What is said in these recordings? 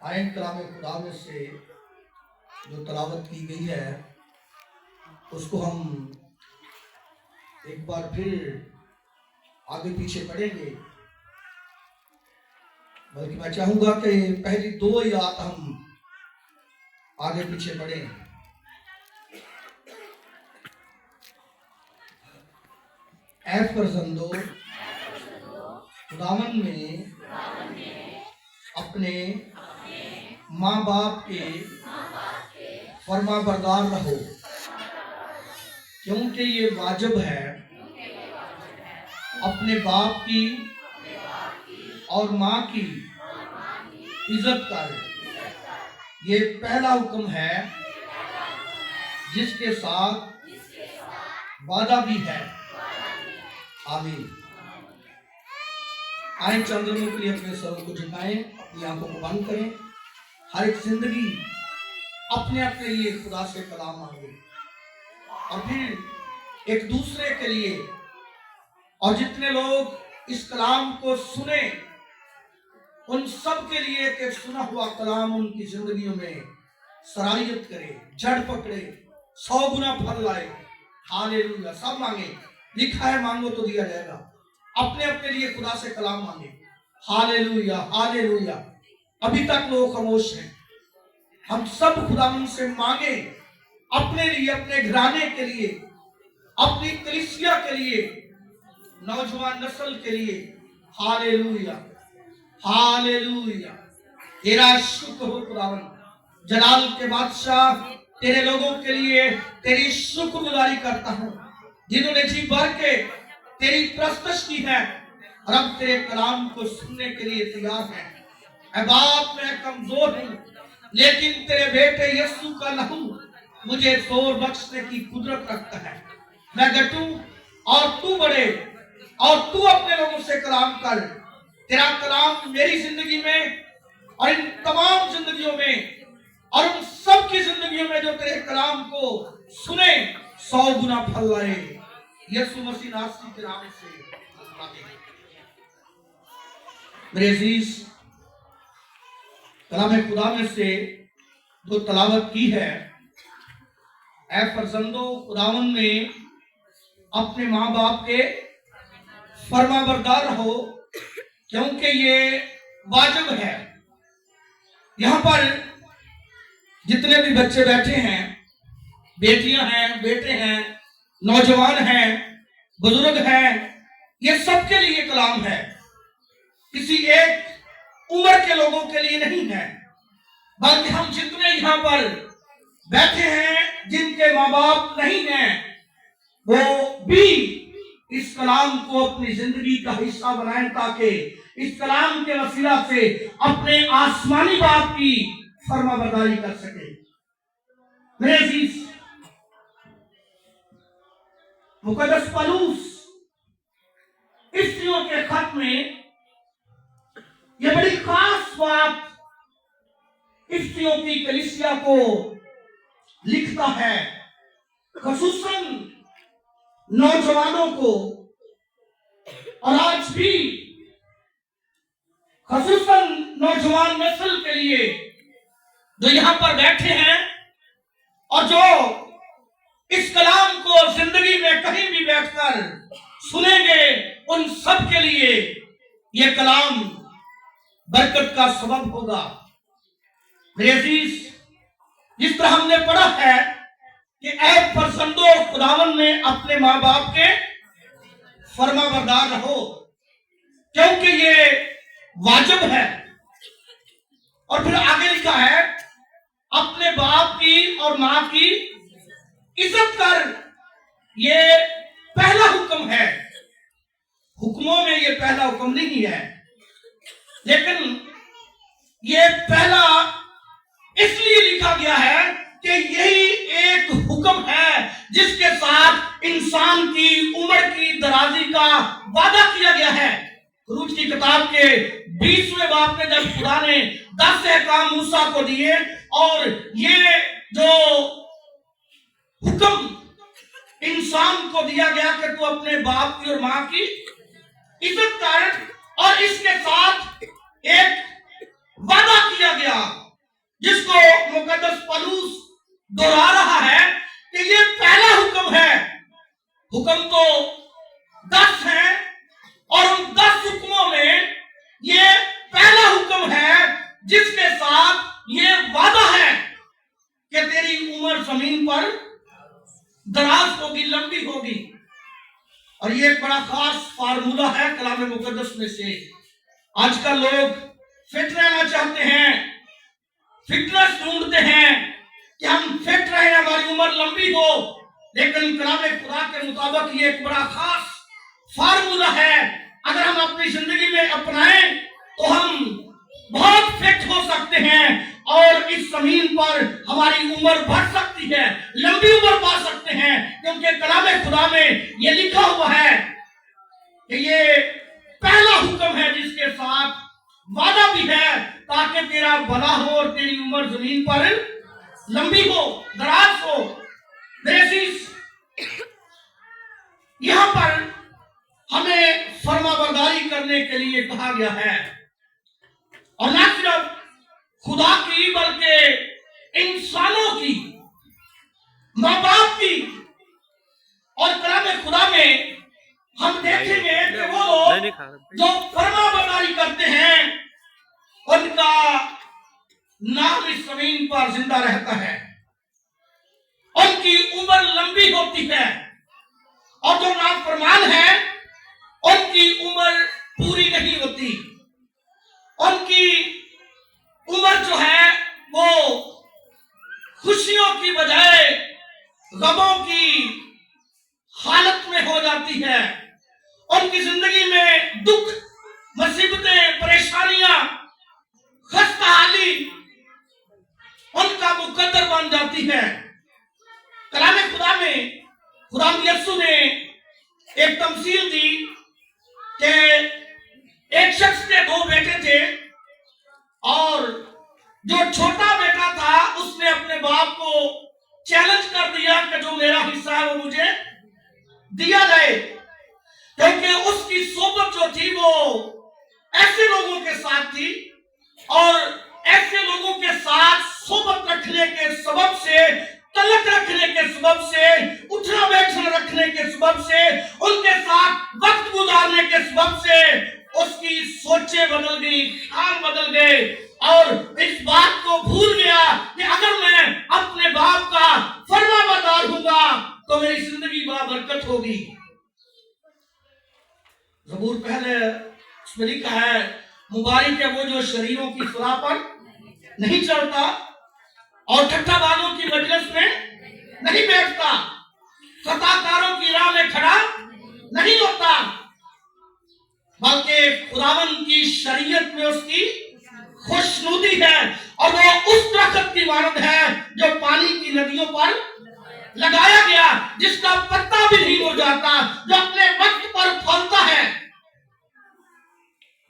Ion कलाम खुदा में से जो तलावत की गई है उसको हम एक बार फिर आगे पीछे पढ़ेंगे, बल्कि मैं चाहूंगा कि पहली दो आयत हम आगे पीछे पढ़ें। ऐ फर्जंदो, खुदावन में अपने माँ बाप के फर्मा बरदार रहो, क्योंकि ये वाजिब है अपने बाप की और माँ की इज्जत कर। ये पहला हुक्म है जिसके साथ वादा भी है। आमीन। आए चंद दिनों के लिए अपने सरों को झुकाएं, अपनी आंखों को बंद करें। हर एक जिंदगी अपने अपने लिए खुदा से कलाम मांगे और फिर एक दूसरे के लिए, और जितने लोग इस कलाम को सुने उन सब के लिए कि सुना हुआ कलाम उनकी जिंदगियों में सराहियत करे, जड़ पकड़े, 100 गुना फल लाए। हालेलुया। सब मांगे, लिखा है मांगो तो दिया जाएगा। अपने अपने लिए खुदा से कलाम मांगे। Hallelujah hallelujah. अभी तक लोग खामोश हैं। हम सब खुदावन से मांगे अपने लिए, अपने घराने के लिए, अपनी कलीसिया के लिए, नौजवान नस्ल के लिए। Hallelujah hallelujah. तेरा शुक्र हो खुदावन, जलाल के बादशाह, तेरे लोगों के लिए तेरी शुक्रगुजारी करता हूँ जिन्होंने जी भर के तेरी प्रस्तुति की है और अब तेरे कलाम को सुनने के लिए तैयार है। ऐ बाप, मैं कमजोर हूँ, लेकिन तेरे बेटे यीशु का लहू मुझे जोर बख्शने की कुदरत रखता है। मैं घटूं और तू बढ़े, और तू अपने लोगों से कलाम कर। तेरा कलाम मेरी जिंदगी में और इन तमाम जिंदगियों में और उन सब की जिंदगियों में जो तेरे कलाम को सुने 100 गुना फल लाए। यीशु मसीह नासरी के नाम से मेरे अजीज, कलाम खुदा में से जो तलावत की है, ऐ फर्जंदो, खुदावन में अपने माँ बाप के फरमाबरदार रहो, क्योंकि ये वाजिब है। यहाँ पर जितने भी बच्चे बैठे हैं, बेटियां हैं, बेटे हैं, नौजवान हैं, बुजुर्ग हैं, ये सबके लिए कलाम है। किसी एक उम्र के लोगों के लिए नहीं है, बल्कि हम जितने यहाँ पर बैठे हैं जिनके माँ बाप नहीं हैं, वो भी इस कलाम को अपनी जिंदगी का हिस्सा बनाएं, ताकि इस कलाम के वसीला से अपने आसमानी बाप की फरमाबरदारी कर सके। मेरे अजीज, मुकद्दस पौलुस इफ्सियों के खत में यह बड़ी खास बात इफ्सियों की कलीसिया को लिखता है, खसूसन नौजवानों को, और आज भी खसूसन नौजवान नस्ल के लिए जो यहां पर बैठे हैं और जो इस कलाम को जिंदगी में कहीं भी बैठकर सुनेंगे, उन सब के लिए यह कलाम बरकत का सबब होगा। मेरे अजीज, जिस तरह हमने पढ़ा है कि ऐ फर्जंदो, खुदावन में अपने माँ बाप के फरमाबरदार रहो, क्योंकि ये वाजिब है। और फिर आगे लिखा है, अपने बाप की और माँ की इज्जत कर। ये पहला हुक्म है। हुक्मों में ये पहला हुक्म नहीं है, लेकिन ये पहला इसलिए लिखा गया है कि यही एक हुक्म है जिसके साथ इंसान की उम्र की दराजी का वादा किया गया है। खरूज की किताब के 20वें बाब में जब खुदा ने 10 अहकाम मूसा को दिए और ये जो हुक्म इंसान को दिया गया कि तू अपने बाप की और माँ की इज्जत कर, और इसके साथ एक वादा किया गया हुक्म तो 10 हैं और उन 10 हुक्मों में ये पहला हुक्म है जिसके साथ ये वादा है कि तेरी उम्र जमीन पर दराज होगी, लंबी होगी। और ये एक बड़ा खास फार्मूला है कलाम मुकद्दस में से। आजकल लोग फिट रहना चाहते हैं, फिटनेस ढूंढते हैं कि हम फिट रहे, हमारी उम्र लंबी हो, लेकिन कलाम खुदा के मुताबिक ये एक बड़ा खास फार्मूला है। अगर हम अपनी जिंदगी में अपनाएं तो हम बहुत फिट हो सकते हैं और इस जमीन पर हमारी उम्र बढ़ सकती है, लंबी उम्र पा सकते हैं, क्योंकि कलाम खुदा में ये लिखा हुआ है कि ये पहला हुक्म है जिसके साथ वादा भी है ताकि तेरा भला हो और तेरी उम्र जमीन पर लंबी हो, दराज हो। यहां पर हमें फरमाबरदारी करने के लिए कहा गया है, और न सिर्फ खुदा की बल्कि इंसानों की, माँ बाप की। और कलाम खुदा में हम देखेंगे कि वो लोग जो फरमाबरदारी करते हैं उनका नाम इस जमीन पर जिंदा रहता है, उनकी उम्र लंबी होती है। और जो नाफरमान है उनकी उम्र पूरी नहीं होती, उनकी उम्र जो है वो खुशियों की बजाय गमों की हालत में हो जाती है। उनकी जिंदगी में दुख, मुसीबतें, परेशानियां, खस्ताहाली उनका मुकद्दर बन जाती है। कलाम खुदा में खुदा यीशु ने एक तमसील दी कि एक शख्स के 2 बेटे थे, और जो छोटा बेटा था उसने अपने बाप को चैलेंज कर दिया कि जो मेरा हिस्सा है वो मुझे दिया जाए, क्योंकि उसकी सोबत जो थी वो ऐसे लोगों के साथ थी, और ऐसे लोगों के साथ सोबत रखने के सबब से, तलक रखने के सबब से, उठना बैठना रखने के सबब से, उनके साथ वक्त गुजारने के सबब से उसकी सोचें बदल गई, ख्याल बदल गए, और इस बात को भूल गया कि अगर मैं अपने बाप का फरमाबरदार हूंगा तो मेरी जिंदगी बाबरकत होगी। ज़बूर पहले इसमें लिखा है, मुबारक है वो जो शरीरों की सलाह पर नहीं चलता और ठट्ठाबाजों की मजलिस में नहीं बैठता, खताकारों की राह में खड़ा नहीं होता, बल्कि खुदावन की शरीयत में उसकी खुशनुदी है, और वो उस दरख्त की मानद है जो पानी की नदियों पर लगाया गया, जिसका पत्ता भी नहीं मुरझाता, जो अपने वक्त पर फलता है।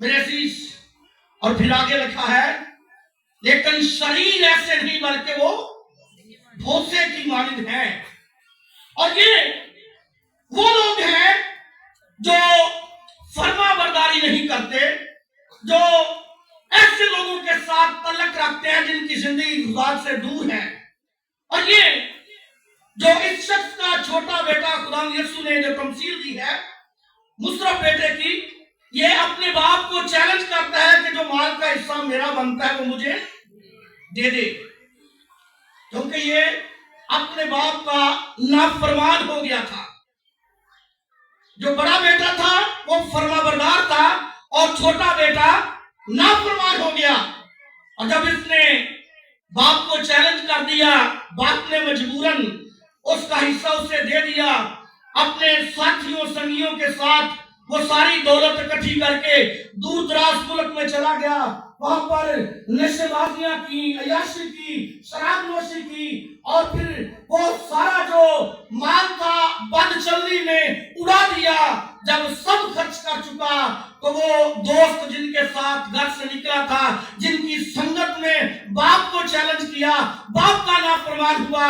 मेरे शीश और फिर आगे लिखा है, लेकिन शरीर ऐसे नहीं बल्कि वो भूसे की मानद है। और ये वो लोग हैं जो फरमाबरदारी नहीं करते, जो ऐसे लोगों के साथ तल्लक रखते हैं जिनकी जिंदगी खुदा से दूर है। और ये जो इस शख्स का छोटा बेटा खुदा यीशु ने जो तमसील दी है मुशर्रफ बेटे की, ये अपने बाप को चैलेंज करता है कि जो माल का हिस्सा मेरा बनता है वो मुझे दे दे, क्योंकि ये अपने बाप का नाफरमान हो गया था। जो बड़ा बेटा था वो फरमाबरदार था और छोटा बेटा नाफरमान हो गया। और जब इसने बाप को चैलेंज कर दिया, बाप ने मजबूरन उसका हिस्सा उसे दे दिया। अपने साथियों संगियों के साथ वो सारी दौलत इकट्ठी करके दूर दराज मुल्क में चला गया, वहां पर नशेबाजियां की, अयाशी की, शराब नोशी की, और फिर वो सारा जो माल था बदचलनी में उड़ा दिया। जब सब खर्च कर चुका तो वो दोस्त जिनके साथ घर से निकला था, जिनकी संगत में बाप को चैलेंज किया, बाप का नाफरमान हुआ,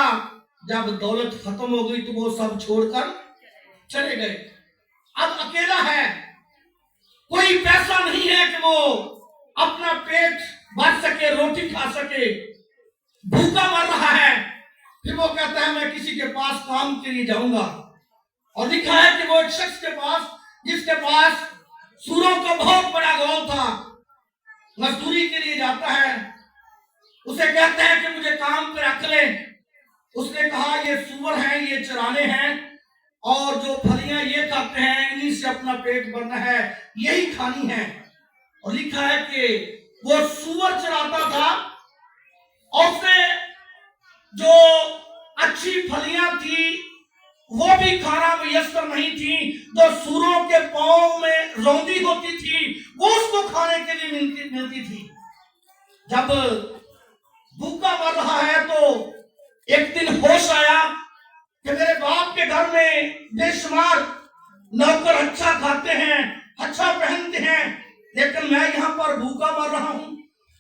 जब दौलत खत्म हो गई तो वो सब छोड़कर चले गए। अब अकेला है, कोई पैसा नहीं है कि वो अपना पेट भर सके, रोटी खा सके, भूखा मर रहा है। फिर वो कहता है मैं किसी के पास काम के लिए जाऊंगा, और लिखा है कि वो एक शख्स के पास, जिसके पास सूरों का बहुत बड़ा गौल था, मजदूरी के लिए जाता है, उसे कहते हैं कि मुझे काम पे रख ले। उसने कहा ये सूअर हैं, ये चराने हैं, और जो फलियां ये खाते हैं, इन्हीं से अपना पेट भरना है, यही खानी है। और लिखा है कि वो सूअर चराता था, और उसने जो अच्छी फलियां थी वो भी खाना मुयस्सर नहीं थी, जो सूरों के पांव में रौंदी होती थी वो उसको खाने के लिए मिलती थी। जब भूखा मर रहा है तो एक दिन होश आया कि मेरे बाप के घर में बेशुमार नौकर अच्छा खाते हैं, अच्छा पहनते हैं, लेकिन मैं यहाँ पर भूखा मर रहा हूँ।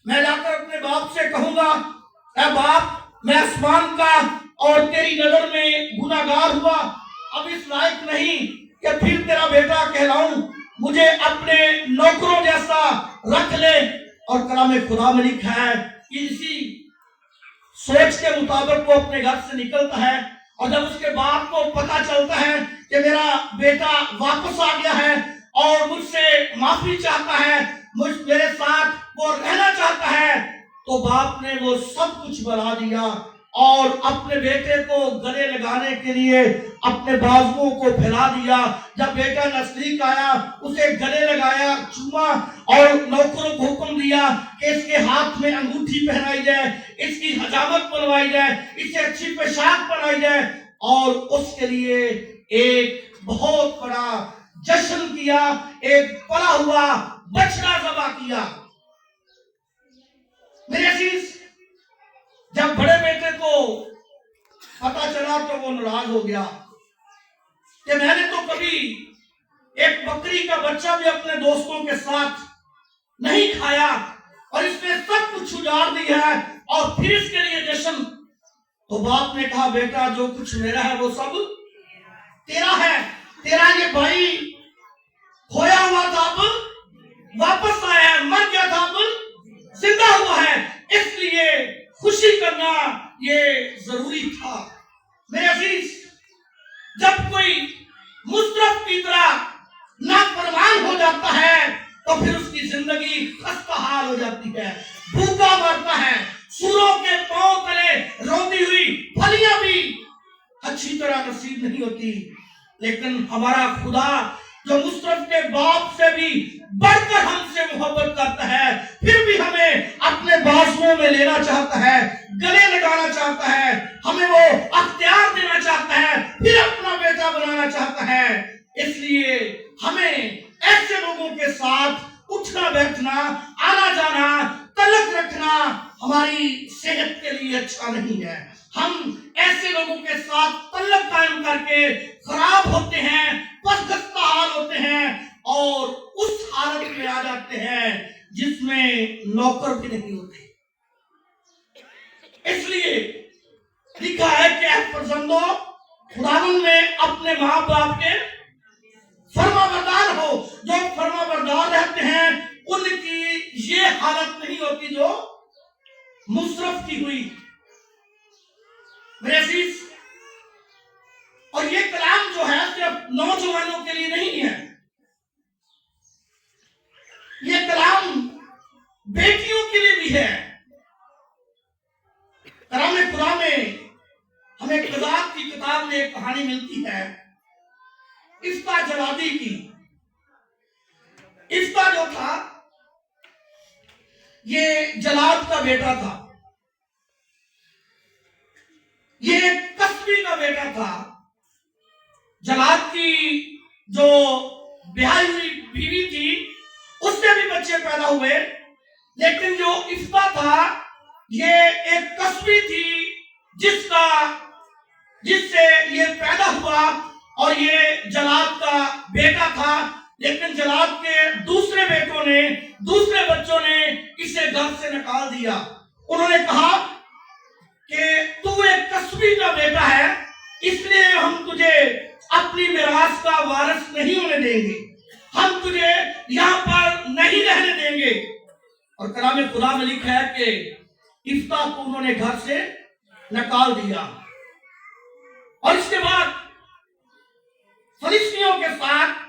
मैं जाकर अपने बाप से कहूंगा, ऐ बाप, मैं आसमान का और तेरी नजर में गुनाहगार हुआ, अब इस लायक नहीं कि फिर तेरा बेटा कहलाऊं, मुझे अपने नौकरों जैसा रख ले। और कलाम खुदा में लिखा है कि इसी सोच के मुताबिक वो अपने घर से निकलता है, और जब उसके बाप को पता चलता है कि मेरा बेटा वापस आ गया है और मुझसे माफी चाहता है, मेरे साथ वो रहना चाहता है, तो बाप ने वो सब कुछ बना दिया और अपने बेटे को गले लगाने के लिए अपने बाजुओं को फैला दिया। जब बेटा नजदीक आया, उसे गले लगाया, चूमा, और नौकरों को हुक्म दिया कि इसके हाथ में अंगूठी पहनाई जाए, इसकी हजामत बनवाई जाए, इसे अच्छी पोशाक पहनाई जाए, और उसके लिए एक बहुत बड़ा जश्न किया, एक पला हुआ बछड़ा ज़बह किया। मेरे अजीज, जब बड़े बेटे को पता चला तो वो नाराज हो गया कि मैंने तो कभी एक बकरी का बच्चा भी अपने दोस्तों के साथ नहीं खाया, और इसने सब कुछ उजाड़ दिया है, और फिर इसके लिए जश्न। तो बाप ने कहा, बेटा, जो कुछ मेरा है वो सब तेरा है। तेरा ये भाई खोया हुआ था, अब वापस आया है, मर गया था, अब जिंदा हुआ है, इसलिए खुशी करना ये जरूरी था। मेरे अजीज, जब कोई मुस्तरफ की तरह नाफरमान हो जाता है तो फिर उसकी जिंदगी खस्ता हाल हो जाती है, भूखा मरता है, सूरों के पांव तले रोती हुई फलियां भी अच्छी तरह नसीब नहीं होती। लेकिन हमारा खुदा जो मुस्तरफ के बाप से भी बढ़कर हमसे मोहब्बत करता है, फिर भी हमें अपने बाजुओं में लेना चाहता है, गले लगाना चाहता है, हमें वो अख्तियार देना चाहता है, फिर अपना बेटा बनाना चाहता है। इसलिए हमें ऐसे लोगों के साथ उठना बैठना, आना जाना, तलक रखना हमारी सेहत के लिए अच्छा नहीं है। हम ऐसे लोगों के साथ तल्लक कायम करके खराब होते हैं, पसगस्ता हाल होते हैं, और उस हालत में आ जाते हैं जिसमें नौकर भी नहीं होते। इसलिए लिखा है कि ऐ फर्जंदो, खुदावंद में अपने माँ बाप के फरमाबरदार हो। जो फरमाबरदार रहते हैं उनकी ये हालत नहीं होती जो मुसरफ की हुई। मेरे अजीज, और ये कलाम जो है सिर्फ नौजवानों के लिए नहीं है, ये कलाम बेटियों के लिए भी है। कलाम खुदा में हमें कज़ात की किताब में एक कहानी मिलती है इफ्ता जलादी की। इफ्ता जो था ये जलाद का बेटा था, ये कस्बी का बेटा था। जलाद की जो ब्याही हुई बीवी थी उससे भी बच्चे पैदा हुए, लेकिन जो इफ्ता था ये एक कस्बी थी जिससे ये पैदा हुआ, और ये जलाद का बेटा था। लेकिन जलाद के दूसरे बेटों ने, दूसरे बच्चों ने इसे घर से निकाल दिया। उन्होंने कहा कि तू एक कस्बी का बेटा है, इसलिए हम तुझे अपनी मिरास का वारिस नहीं होने देंगे, हम तुझे यहाँ पर नहीं रहने देंगे। और कलाम खुदा में लिखा है कि इफ्ता को उन्होंने घर से निकाल दिया। और इसके बाद फरिश्तियों के साथ